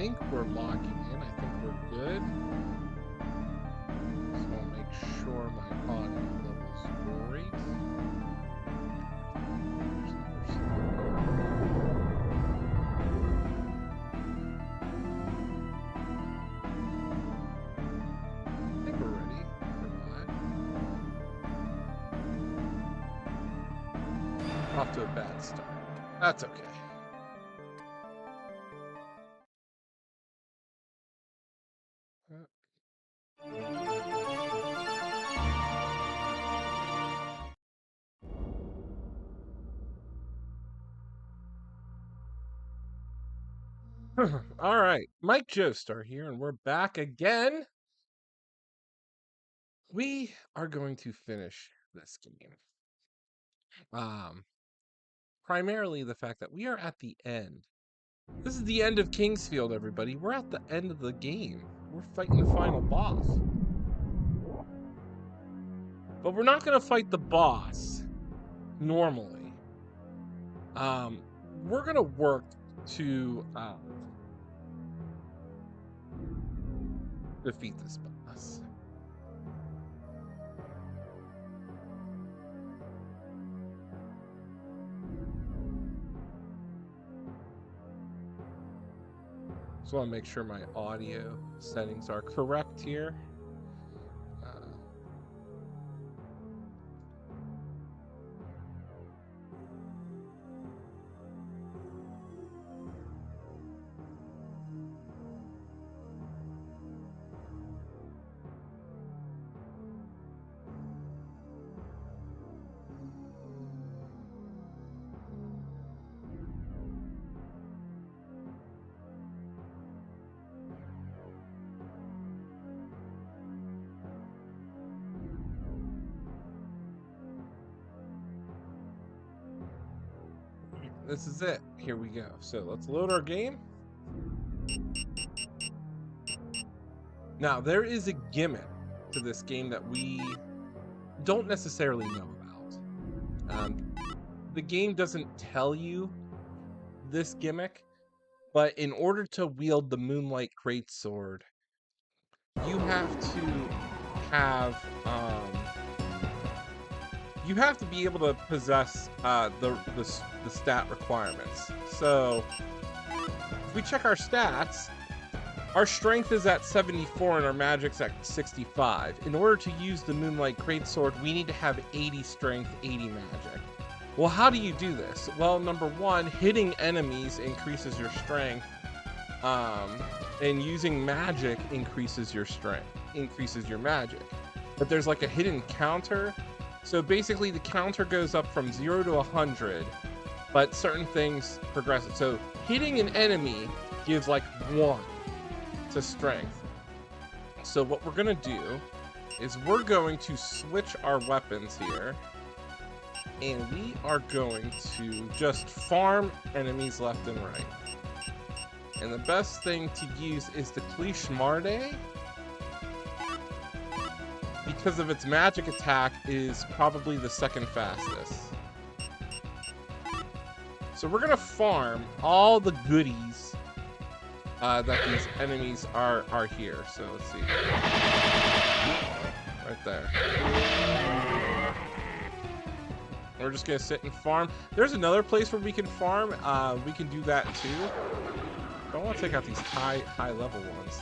think we're logging in. I think we're good. So I'll make sure my audio level's great. I think we're ready for live. Off to a bad start. That's okay. All right, Mike Joestar here, and we're back again. We are going to finish this game. Primarily the fact that we are at the end. This is the end of Kingsfield, everybody. We're at the end of the game. We're fighting the final boss. But we're not going to fight the boss normally. We're going to work to defeat this boss. So I want to make sure my audio settings are correct here. This is it. Here we go. So let's load our game. Now, there is a gimmick to this game that we don't necessarily know about. The game doesn't tell you this gimmick, but in order to wield the Moonlight Greatsword, you have to be able to possess the stat requirements. So if we check our stats, our strength is at 74 and our magic's at 65. In order to use the Moonlight Greatsword, we need to have 80 strength, 80 magic. Well, how do you do this? Well, number one, hitting enemies increases your strength, and using magic increases your strength, increases your magic. But there's like a hidden counter. So basically the counter goes up from 0 to 100, but certain things progress. So hitting an enemy gives like 1 to strength. So what we're gonna do is we're going to switch our weapons here, and we are going to just farm enemies left and right. And the best thing to use is the Cliche Marde, because of its magic attack is probably the second fastest. So we're gonna farm all the goodies that these enemies are here. So let's see. Right there. We're just gonna sit and farm. There's another place where we can farm. We can do that too. I don't want to take out these high level ones.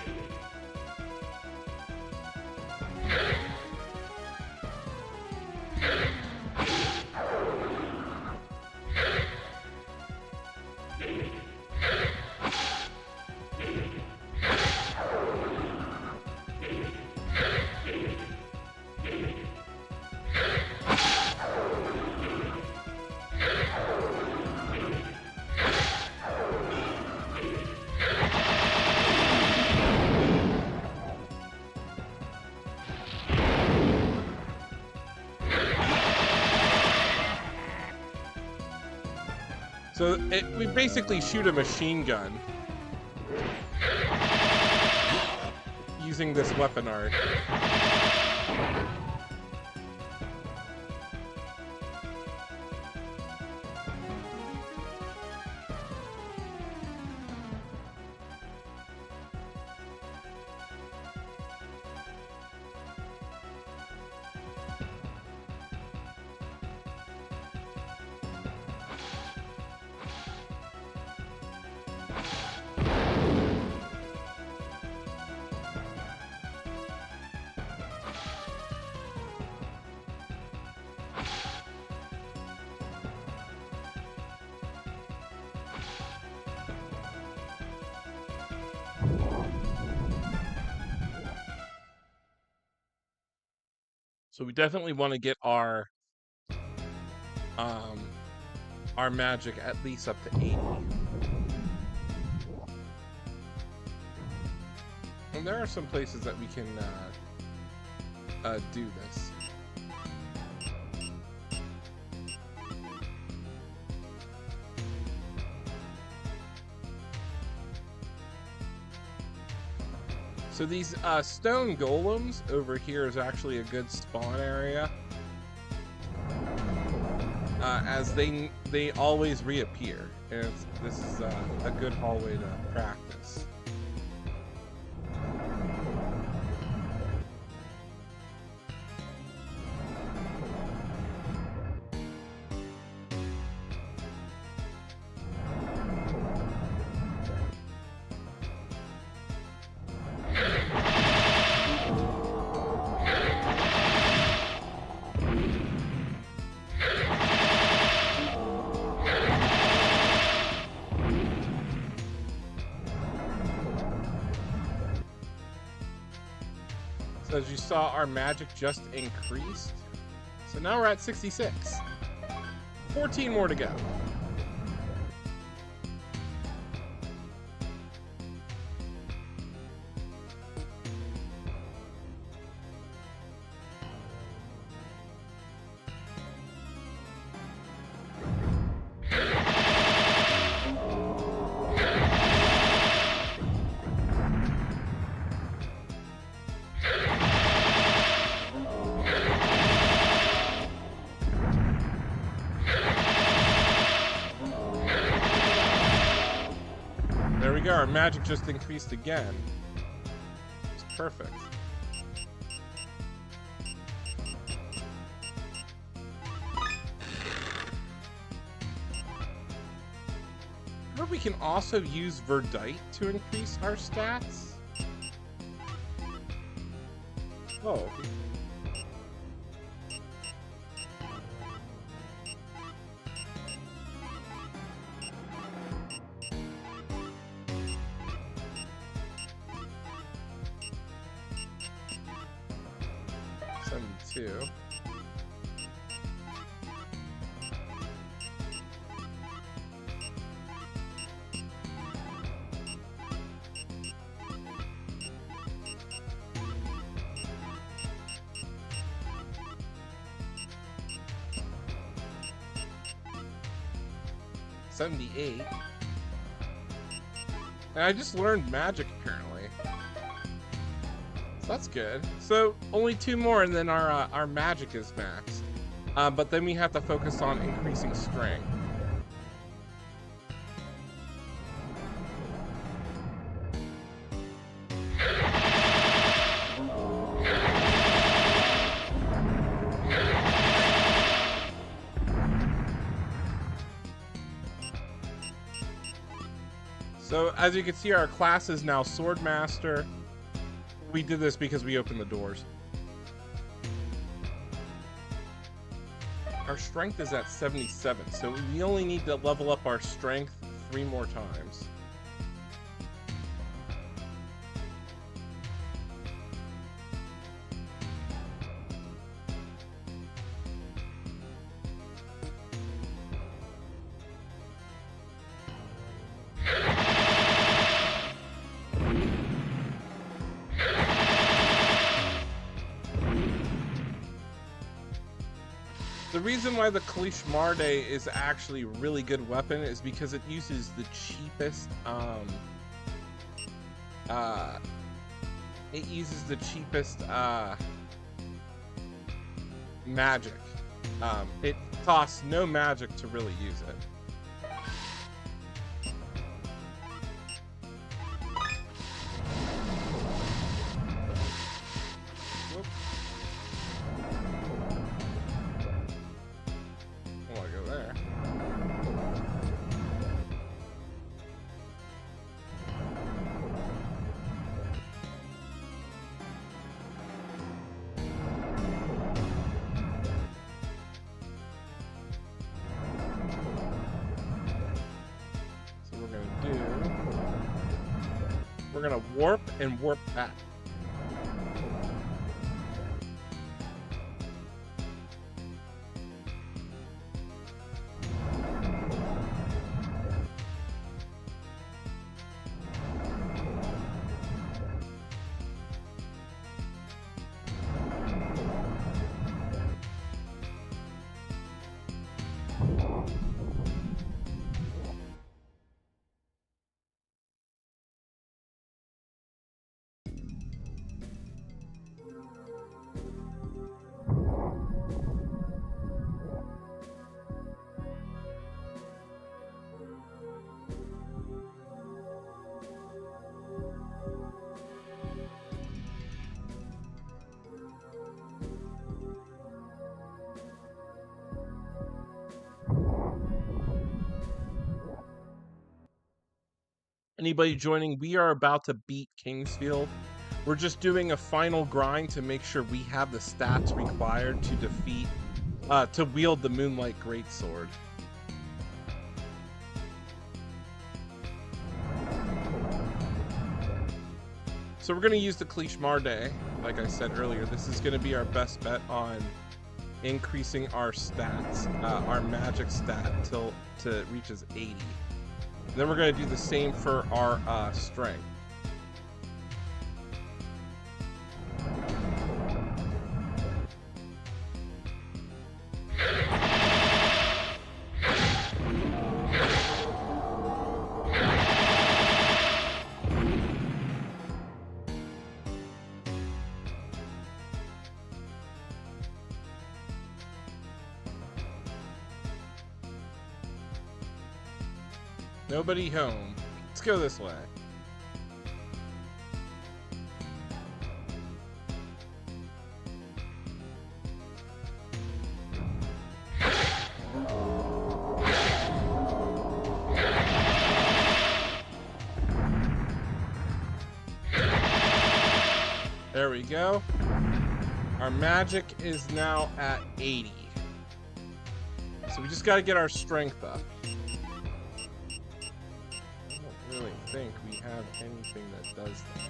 So we basically shoot a machine gun using this weapon art. So we definitely want to get our magic at least up to 80. And there are some places that we can do this. So these stone golems over here is actually a good spawn area, as they always reappear, and this is a good hallway to practice. So as you saw, our magic just increased. So now we're at 66. 14 more to go. There we go, our magic just increased again. It's perfect. Or we can also use Verdite to increase our stats. Oh. Two. $78. And I just learned magic apparently. So that's good. So only 2 more and then our magic is maxed. But then we have to focus on increasing strength. So as you can see, our class is now Swordmaster. We did this because we opened the doors. Our strength is at 77, so we only need to level up our strength 3 more times. The reason why the Kalish Marde is actually a really good weapon is because it uses the cheapest magic. It costs no magic to really use it. We're gonna warp and warp back. Anybody joining, we are about to beat Kingsfield. We're just doing a final grind to make sure we have the stats required to defeat, to wield the Moonlight Greatsword. So we're going to use the Cliche Marde. Like I said earlier, this is going to be our best bet on increasing our stats, our magic stat till it reaches 80. And then we're going to do the same for our strength. Nobody home. Let's go this way. There we go. Our magic is now at 80. So we just got to get our strength up. I don't really think we have anything that does that.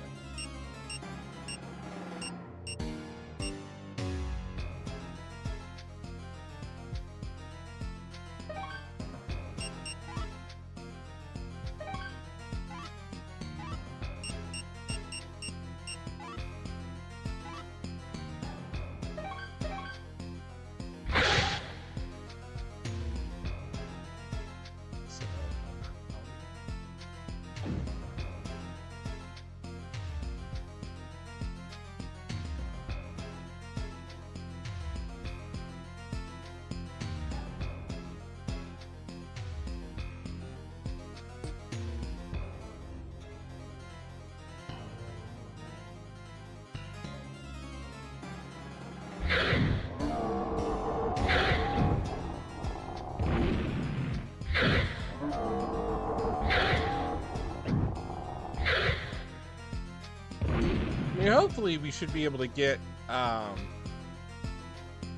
Hopefully we should be able to get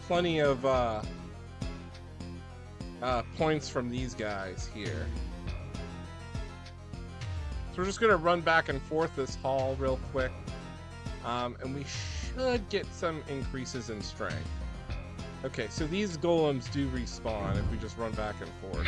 plenty of points from these guys here. So we're just gonna run back and forth this hall real quick, and we should get some increases in strength. Okay, so these golems do respawn if we just run back and forth.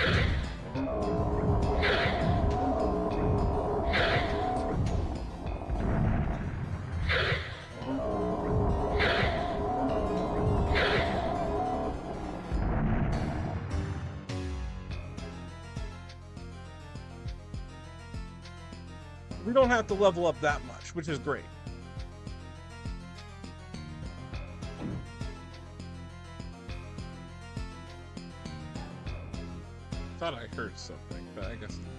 We don't have to level up that much, which is great. Thought I heard something, but I guess not.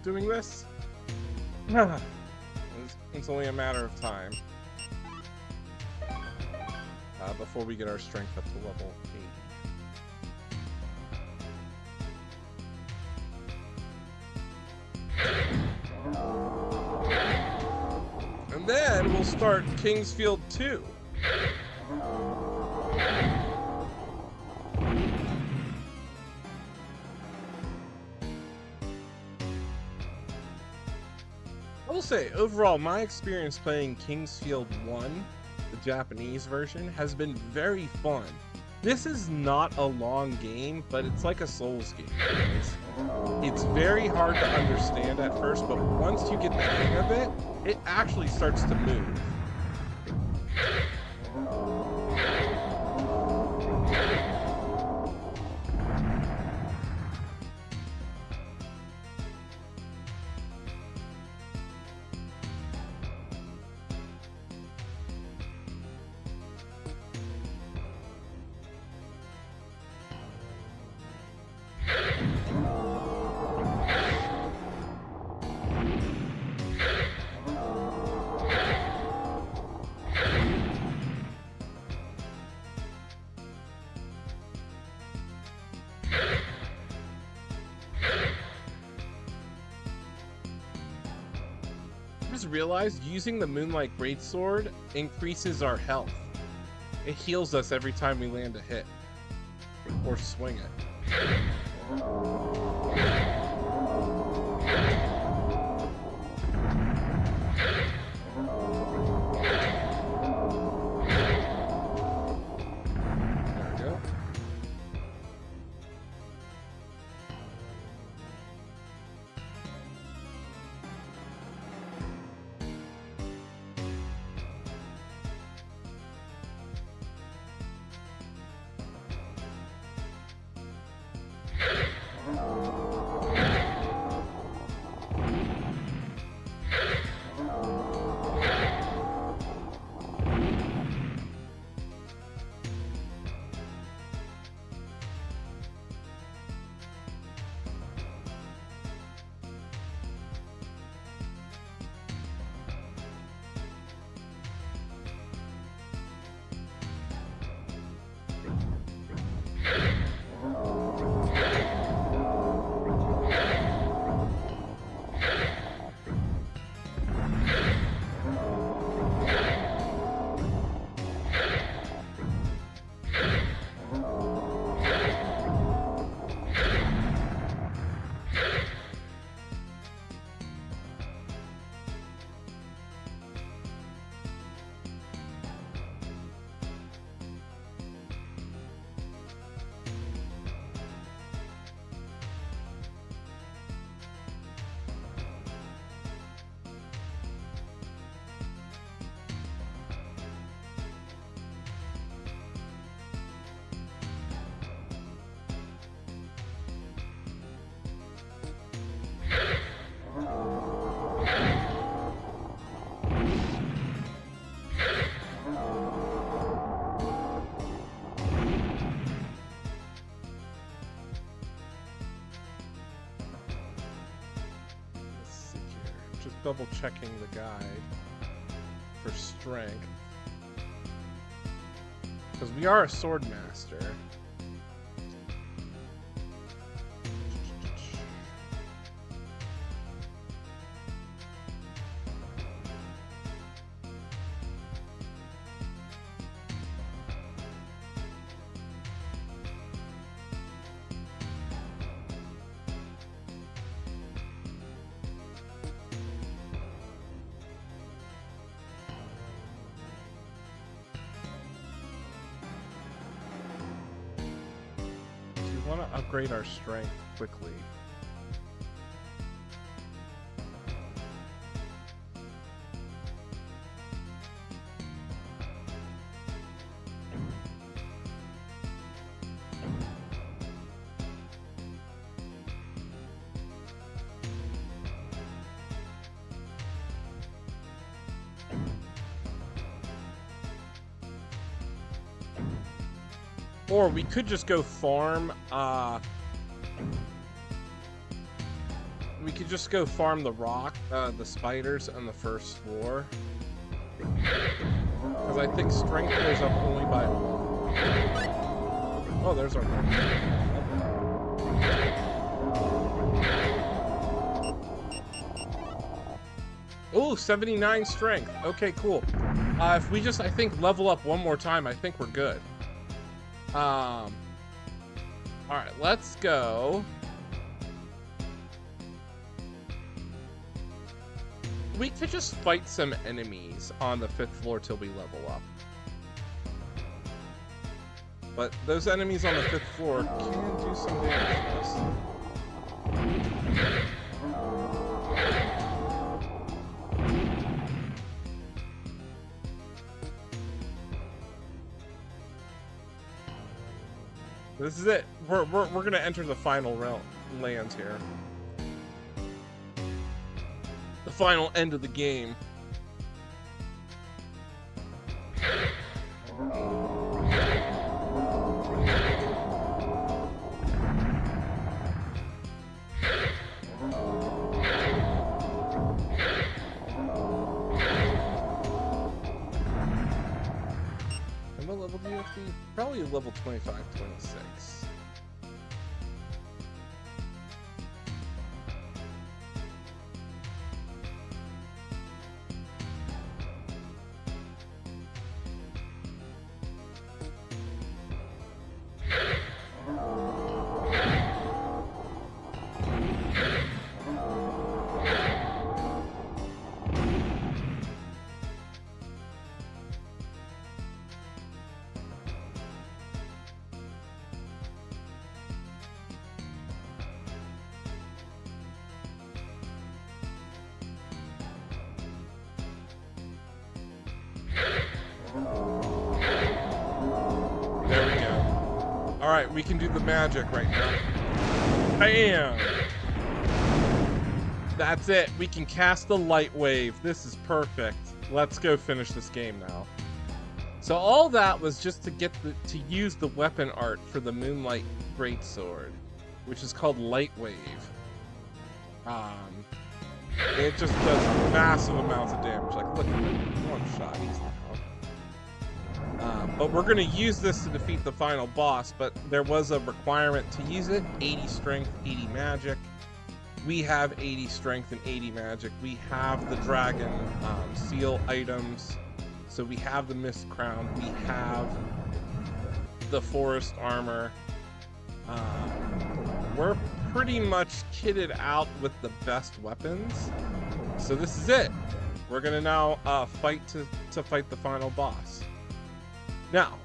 Doing this, it's only a matter of time before we get our strength up to level 80. And then we'll start Kingsfield 2. I will say, overall, my experience playing Kingsfield 1, the Japanese version, has been very fun. This is not a long game, but it's like a Souls game. It's very hard to understand at first, but once you get the hang of it, it actually starts to move. Realized using the Moonlight Greatsword increases our health. It heals us every time we land a hit or swing it. Double checking the guide for strength, because we are a sword master. Upgrade our strength quickly. Or we could just go farm, we could just go farm the rock, the spiders on the first floor. Because I think strength goes up only by 1. Oh, there's our one. Oh, 79 strength. Okay, cool. If we just, I think, level up one more time, I think we're good. All right, let's go. We could just fight some enemies on the 5th floor till we level up. But those enemies on the 5th floor can do some damage to us. This is it. We're gonna enter the final land here. The final end of the game. And what level do you have to be? Probably level 25, 26. Alright, we can do the magic right now. Bam! That's it. We can cast the light wave. This is perfect. Let's go finish this game now. So all that was just to get to use the weapon art for the Moonlight Greatsword, which is called Light Wave. It just does massive amounts of damage. Like, look at it. One shot, he's down. But we're going to use this to defeat the final boss, but there was a requirement to use it. 80 strength, 80 magic. We have 80 strength and 80 magic. We have the dragon seal items. So we have the mist crown. We have the forest armor. We're pretty much kitted out with the best weapons. So this is it. We're going to now fight to fight the final boss. Now,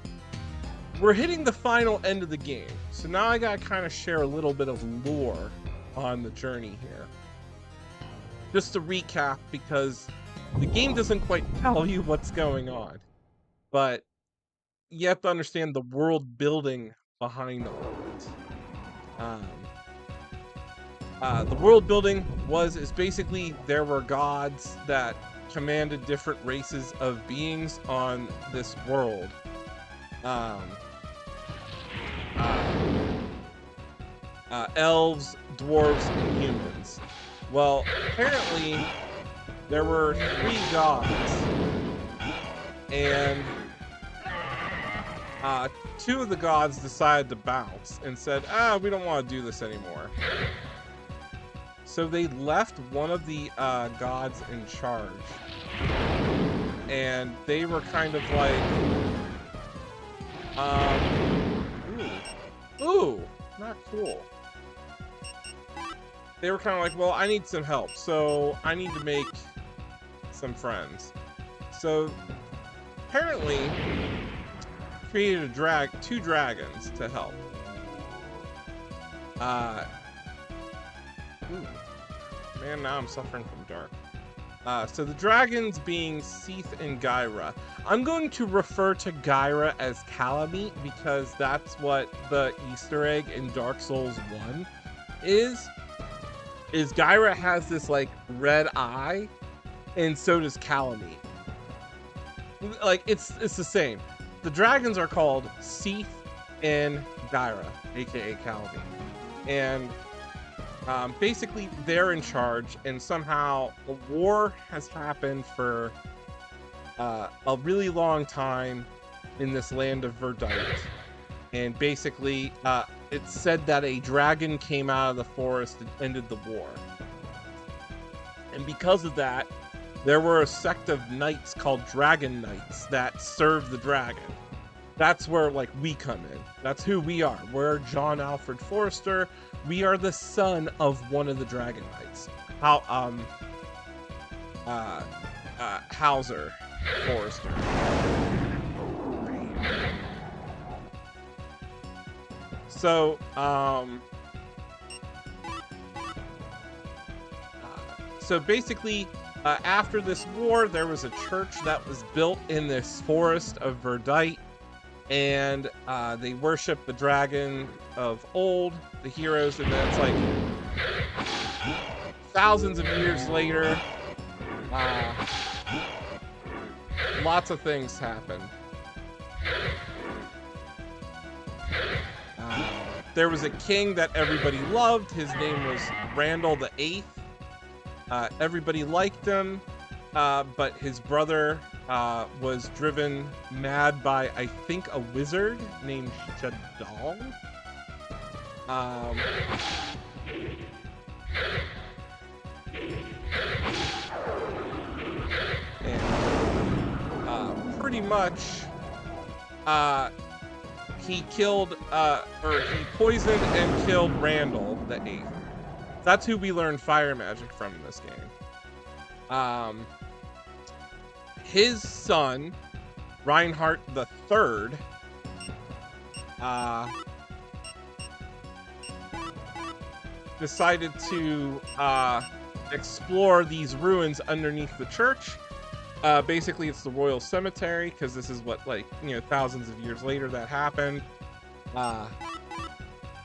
we're hitting the final end of the game, so now I gotta kind of share a little bit of lore on the journey here. Just to recap, because the game doesn't quite tell you what's going on, but you have to understand the world building behind all of it. The world building is basically there were gods that commanded different races of beings on this world. Elves, dwarves, and humans. Well, apparently there were 3 gods, and 2 of the gods decided to bounce and said, we don't want to do this anymore. So they left one of the gods in charge, and they were kind of like, ooh, not cool. They were kind of like, well, I need some help, so I need to make some friends. So apparently created 2 dragons to help. Man, now I'm suffering from dark. So the dragons being Seath and Gyra. I'm going to refer to Gyra as Calamite because that's what the Easter egg in Dark Souls 1 is Gyra has this like red eye, and so does Calamite. Like it's the same. The dragons are called Seath and Gyra, aka Calamite, and basically they're in charge, and somehow a war has happened for a really long time in this land of Verdite, and basically it's said that a dragon came out of the forest and ended the war, and because of that there were a sect of knights called Dragon Knights that served the dragon. That's where like we come in. That's who we are. We're John Alfred Forester. We are the son of one of the Dragon Knights. Hauser Forester. So, so basically, after this war, there was a church that was built in this forest of Verdite, and they worship the dragon of old, the heroes, and then it's like thousands of years later, lots of things happen. There was a king that everybody loved. His name was Randall the VIII. Everybody liked him, but his brother was driven mad by, I think, a wizard named Shadal. And pretty much he killed or he poisoned and killed Randall the VIII. That's who we learned fire magic from in this game. His son, Reinhart III, decided to explore these ruins underneath the church. Basically, it's the royal cemetery, because this is what, like, you know, thousands of years later that happened.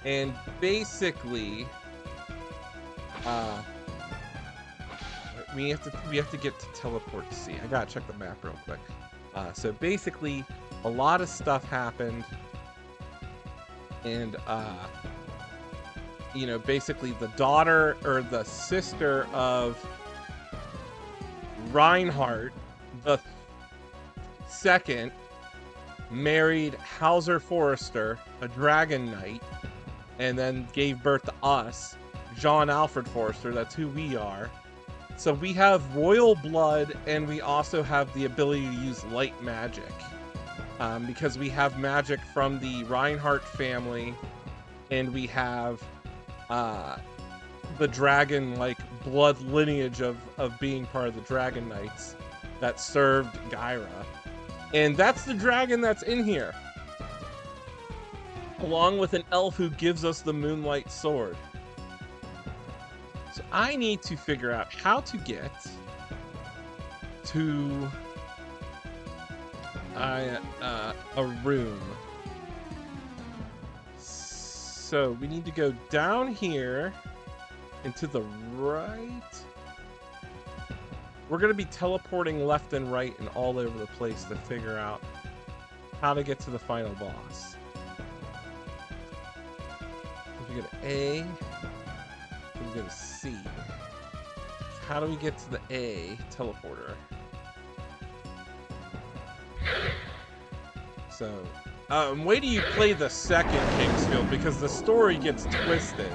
And basically, we have to get to teleport to see. I gotta check the map real quick. So basically, a lot of stuff happened, and you know, basically the daughter or the sister of Reinhart the Second married Hauser Forester, a dragon knight, and then gave birth to us, John Alfred Forester. That's who we are. So we have royal blood, and we also have the ability to use light magic, because we have magic from the Reinhart family, and we have the dragon, like, blood lineage of being part of the Dragon Knights that served Gyra. And that's the dragon that's in here, along with an elf who gives us the Moonlight Sword. So I need to figure out how to get to a room. So we need to go down here and to the right. We're going to be teleporting left and right and all over the place to figure out how to get to the final boss. If we go to A, we go to C. How do we get to the A teleporter? So, wait till you play the second Kingsfield, because the story gets twisted.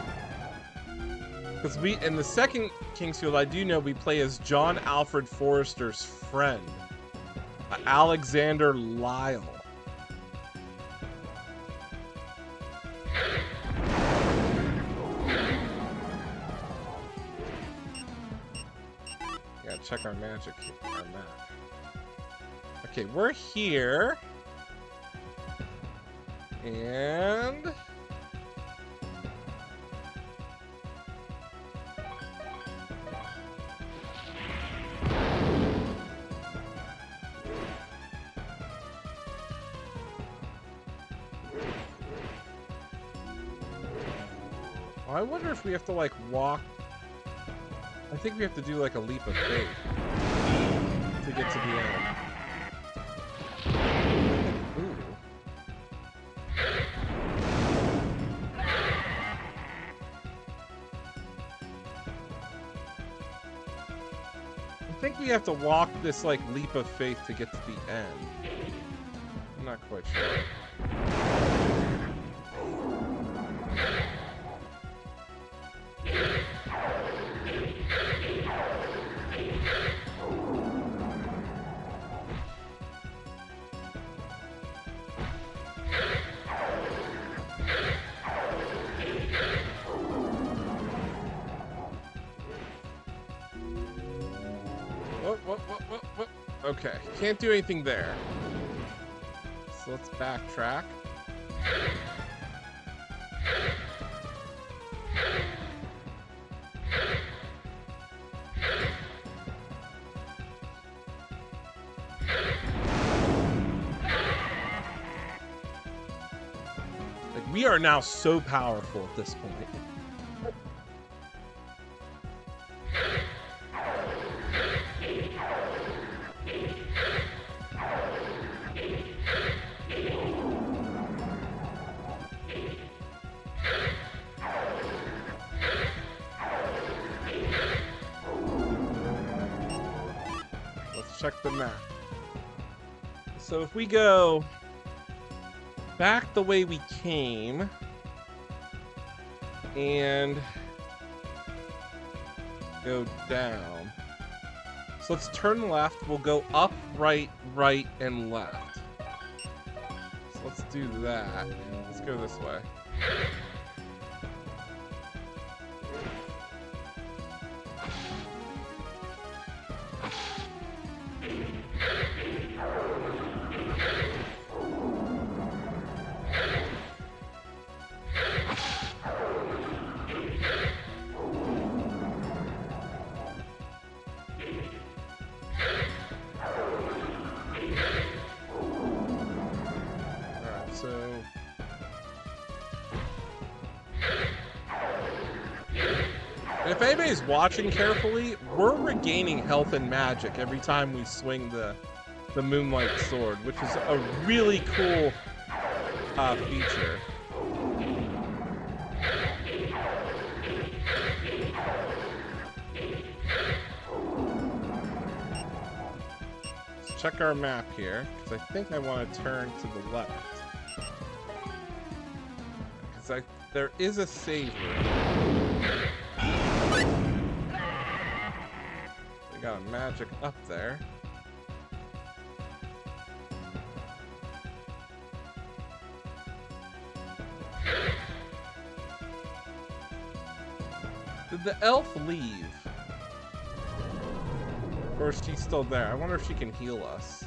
Because in the second Kingsfield, I do know we play as John Alfred Forester's friend, Alexander Lyle. Gotta check our magic on that. Okay, we're here. And I wonder if we have to, like, walk. I think we have to do, like, a leap of faith to get to the end. Ooh. I think we have to walk this, like, leap of faith to get to the end. I'm not quite sure. Whoa. Okay, can't do anything there. So let's backtrack. We are now so powerful at this point. Let's check the map. So if we go back the way we came and go down. So let's turn left. We'll go up, right, right, and left. So let's do that. Let's go this way. If anybody's watching carefully, we're regaining health and magic every time we swing the Moonlight Sword, which is a really cool feature. Let's check our map here, because I think I want to turn to the left. Because there is a save room. We got a magic up there. Did the elf leave? Or is she still there? I wonder if she can heal us.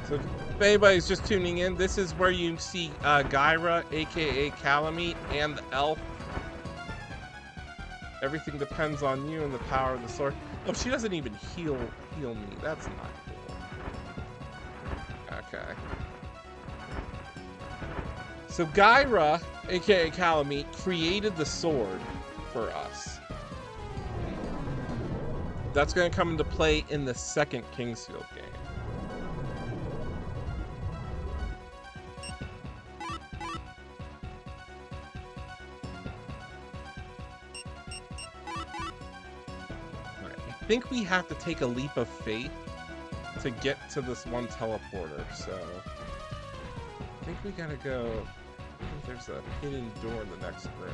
So if anybody's just tuning in, this is where you see Gyra, aka Calamite, and the elf. Everything depends on you and the power of the sword. Oh, she doesn't even heal me. That's not cool. Okay. So Gyra, aka Calamite, created the sword for us. That's going to come into play in the second Kingsfield game. I think we have to take a leap of faith to get to this one teleporter, so I think we gotta go. I think there's a hidden door in the next room.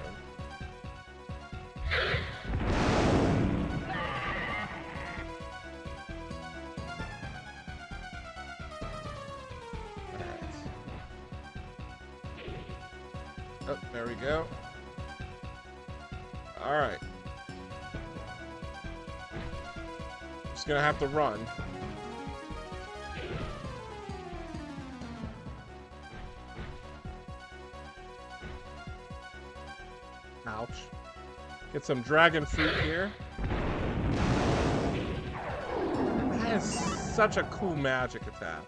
Alright. Oh, there we go. Alright. Gonna have to run. Ouch. Get some dragon fruit here. That is such a cool magic attack.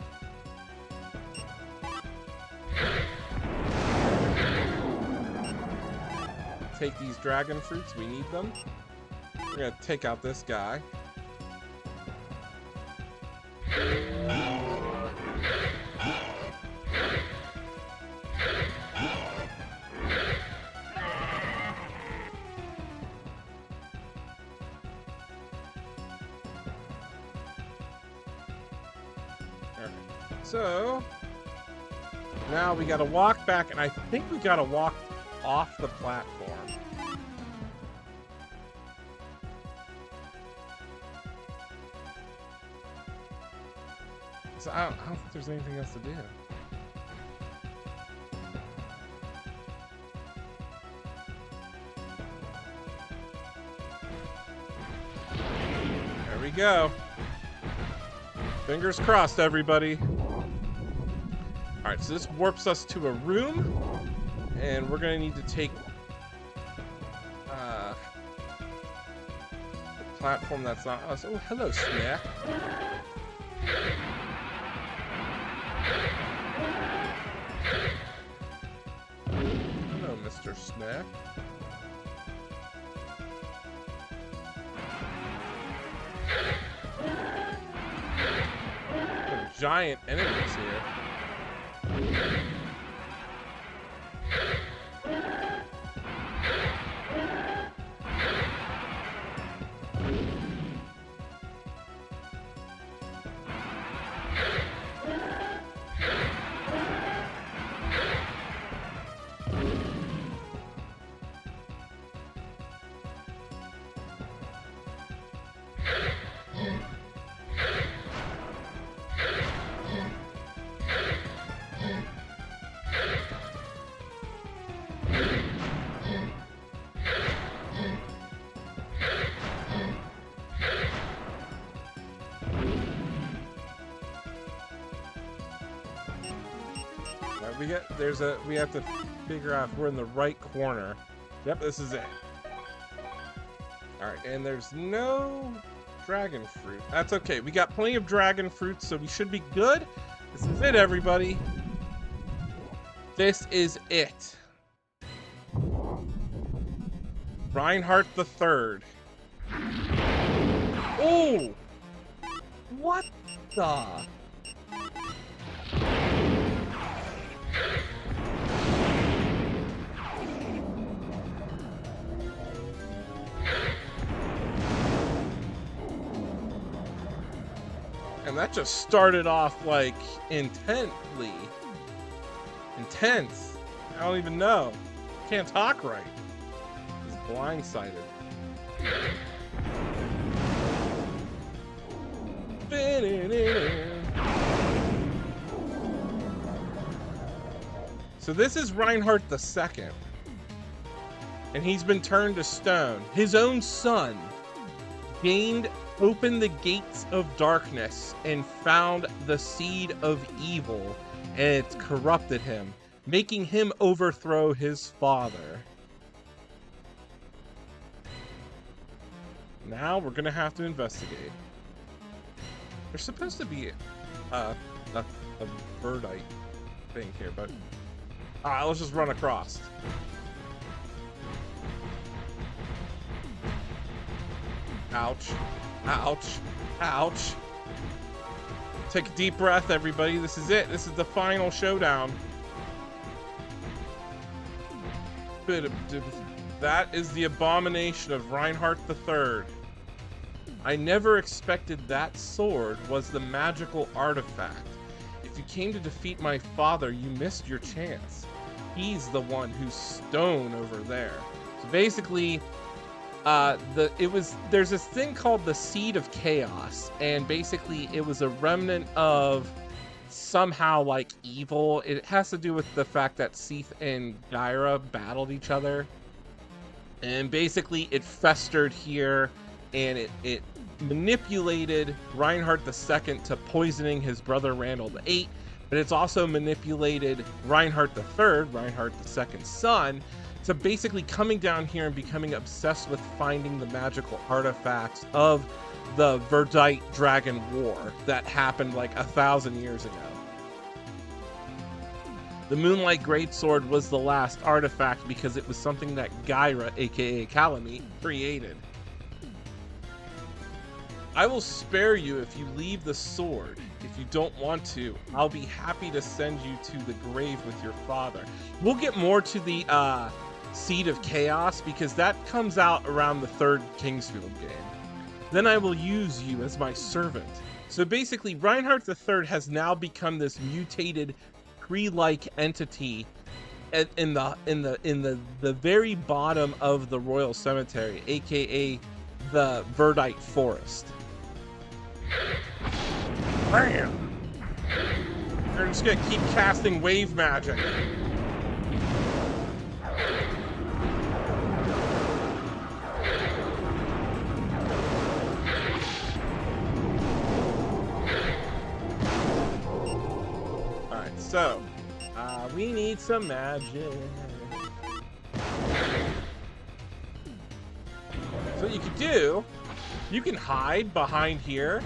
Take these dragon fruits, we need them. We're gonna take out this guy. So now we got to walk back, and I think we got to walk off the platform. So I don't think there's anything else to do. There we go. Fingers crossed, everybody. Alright, so this warps us to a room, and we're gonna need to take the platform that's not us. Oh, hello, Snack. Mr. Smith. Some giant enemies here. We have to figure out if we're in the right corner. Yep, this is it. All right, and there's no dragon fruit. That's okay. We got plenty of dragon fruit, so we should be good. This is it, everybody. This is it. Reinhart III. Oh! What the? And that just started off like intently. Intense. I don't even know. Can't talk right. He's blindsided. So this is Reinhart II. And he's been turned to stone. His own son opened the gates of darkness and found the seed of evil, and it corrupted him, making him overthrow his father. Now we're gonna have to investigate. There's supposed to be a birdite thing here, but let's just run across. Ouch. Ouch. Ouch. Take a deep breath, everybody. This is it. This is the final showdown. That is the abomination of Reinhart III. I never expected that sword was the magical artifact. If you came to defeat my father, you missed your chance. He's the one who's stone over there. So basically, there's this thing called the Seed of Chaos, and basically it was a remnant of somehow like evil. It has to do with the fact that Seath and Gyra battled each other, and basically it festered here, and it manipulated Reinhart II to poisoning his brother Randall VIII, but it's also manipulated Reinhart III, Reinhart II's son, to basically coming down here and becoming obsessed with finding the magical artifacts of the Verdite Dragon War that happened like 1,000 years ago. The Moonlight Greatsword was the last artifact because it was something that Gyra, aka Calamite, created. I will spare you if you leave the sword. If you don't want to, I'll be happy to send you to the grave with your father. We'll get more to the Seed of Chaos because that comes out around the 3rd Kingsfield game. Then I will use you as my servant. So basically, Reinhart III has now become this mutated tree-like entity in the very bottom of the Royal Cemetery, aka the Verdite Forest. Bam! They're just gonna keep casting wave magic. Alright, so we need some magic. So what you can do, you can hide behind here,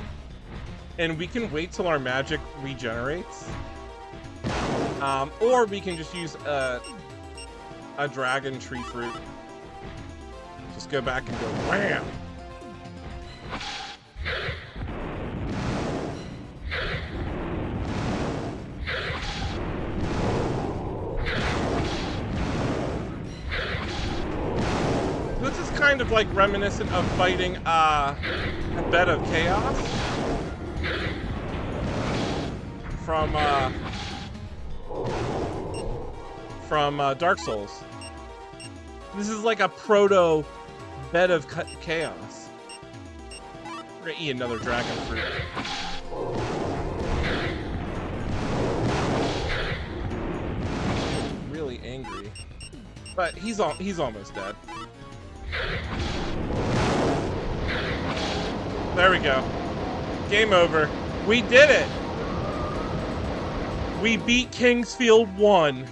and we can wait till our magic regenerates. Or we can just use a a dragon tree fruit. Just go back and go wham! This is kind of like reminiscent of fighting a bed of chaos from Dark Souls. This is like a proto bed of chaos. We're gonna eat another dragon fruit. Really angry, but he's almost dead. There we go. Game over. We did it. We beat Kingsfield 1.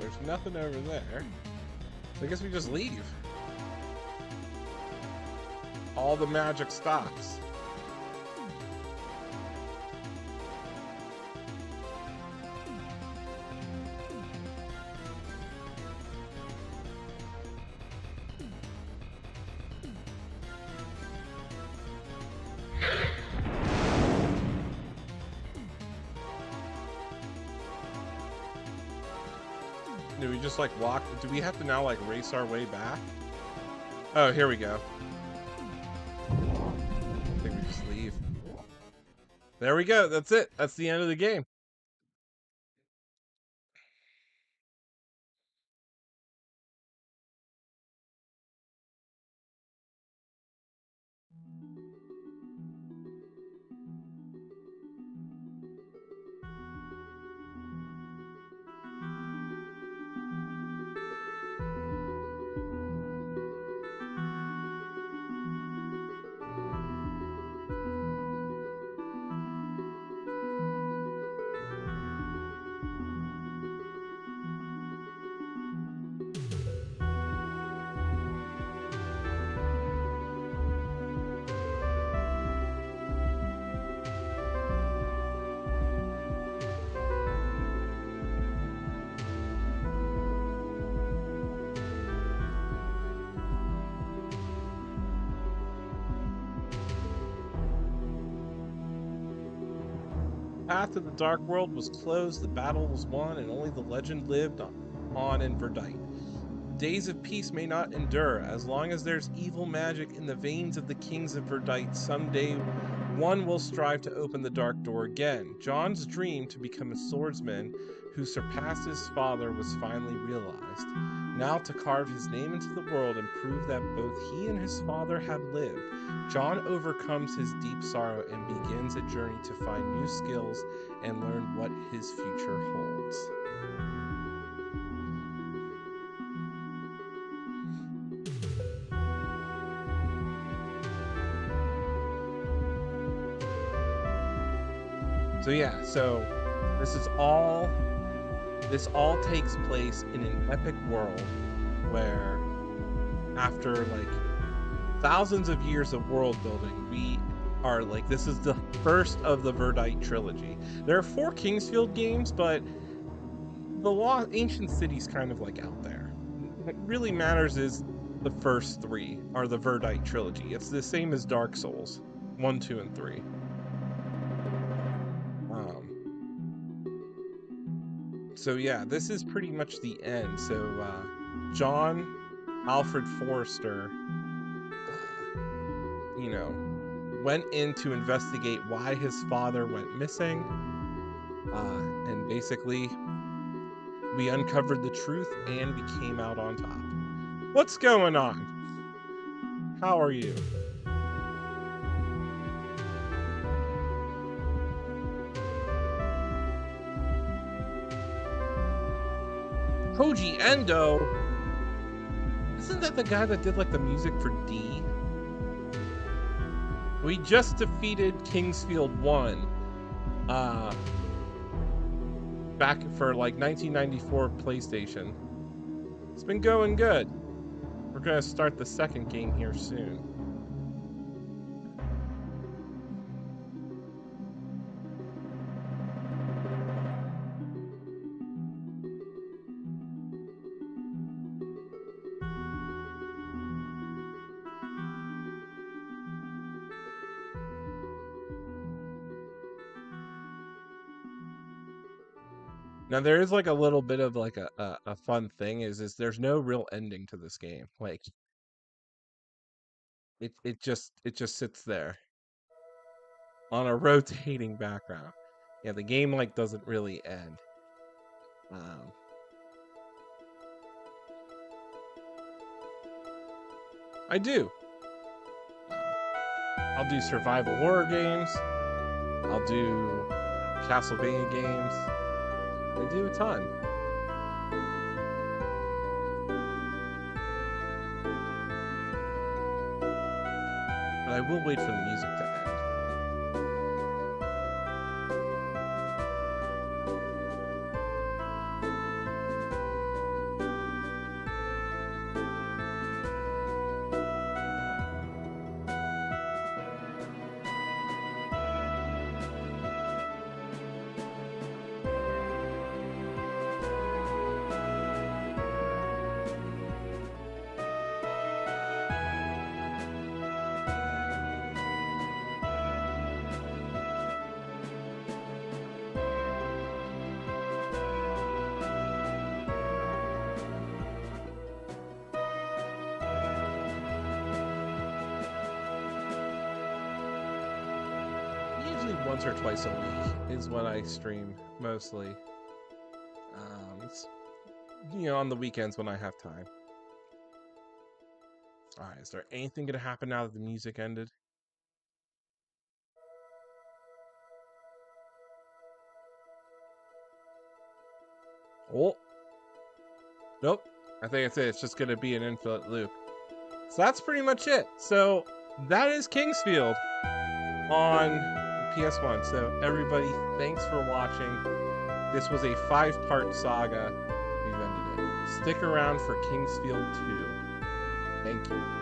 There's nothing over there. I guess we just leave. All the magic stops. Do we just like walk? Do we have to now like race our way back? Oh, here we go. I think we just leave. There we go. That's it. That's the end of the game. The path to the Dark World was closed, the battle was won, and only the legend lived on in Verdite. Days of peace may not endure. As long as there's evil magic in the veins of the kings of Verdite, someday one will strive to open the Dark Door again. John's dream to become a swordsman who surpassed his father was finally realized. Now to carve his name into the world and prove that both he and his father had lived, John overcomes his deep sorrow and begins a journey to find new skills and learn what his future holds. So yeah, so this all takes place in an epic world where after like thousands of years of world building, we are like, this is the first of the Verdite trilogy. There are 4 Kingsfield games, but the Ancient City's kind of like out there. What really matters is the first 3 are the Verdite trilogy. It's the same as Dark Souls 1, 2, and 3. So yeah, this is pretty much the end. So John Alfred Forester, went in to investigate why his father went missing, and basically we uncovered the truth and we came out on top. What's going on? How are you? Koji Endo? Isn't that the guy that did like the music for D? We just defeated Kingsfield 1 back for like 1994 PlayStation. It's been going good. We're gonna start the second game here soon. Now there is like a little bit of like a fun thing is there's no real ending to this game. Like it just sits there on a rotating background. Yeah, the game like doesn't really end. I do. I'll do survival horror games. I'll do Castlevania games. I do a ton. But I will wait for the music to end. Once or twice a week is when I stream mostly. On the weekends when I have time. Alright, is there anything gonna happen now that the music ended? Oh. Nope. I think that's it. It's just gonna be an infinite loop. So that's pretty much it. So that is Kingsfield on PS1. So everybody, thanks for watching. This was a 5-part saga. We've ended it. Stick around for Kingsfield 2. Thank you.